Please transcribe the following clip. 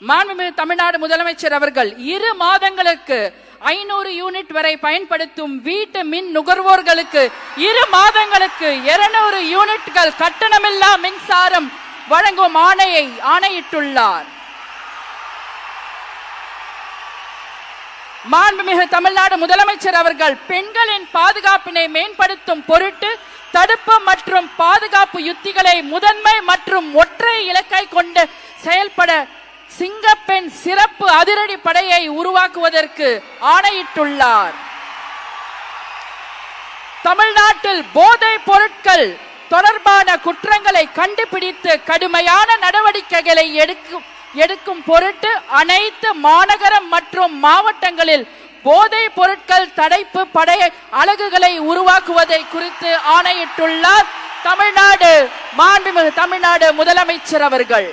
மாண்புமிகு தமிழ்நாடு முதலமைச்சர் அவர்கள் 2 மாதங்களுக்கு 500 யூனிட் வரை பயன்படுத்தும் வீட்டு மின் நுகர்வோர்களுக்கு 2 மாதங்களுக்கு 200 யூனிட்கள் கட்டணமில்லா மின்சாரம் வழங்கும் ஆணையிட்டுள்ளார். மாண்புமிகு தமிழ்நாடு முதலமைச்சர் அவர்கள் பெண்களின் பாதுகாப்பினை மேம்படுத்தும் பொருட்டு தடுப்பு மற்றும் பாதுகாப்பு யுத்திகளை முதன்மை மற்றும் ஒற்றை இலக்கை கொண்டு செயல்பட சிங்கப்பெண் சிறப்பு அதிரடி படையை உருவாக்குவதற்கு ஆணையிட்டுள்ளார். தமிழ்நாட்டில் போதைப் பொருட்கள் தொடர்பான குற்றங்களை கண்டுபிடித்து கடுமையான நடவடிக்கைகளை எடுக்கும் பொருட்டு அனைத்து மாநகரம் மற்றும் மாவட்டங்களில் போதைப் பொருட்கள் தடுப்பு படை அலகுகளை உருவாக்குவதை குறித்து ஆணையிட்டுள்ளார் மாண்புமிகு தமிழ்நாடு முதலமைச்சர் அவர்கள்.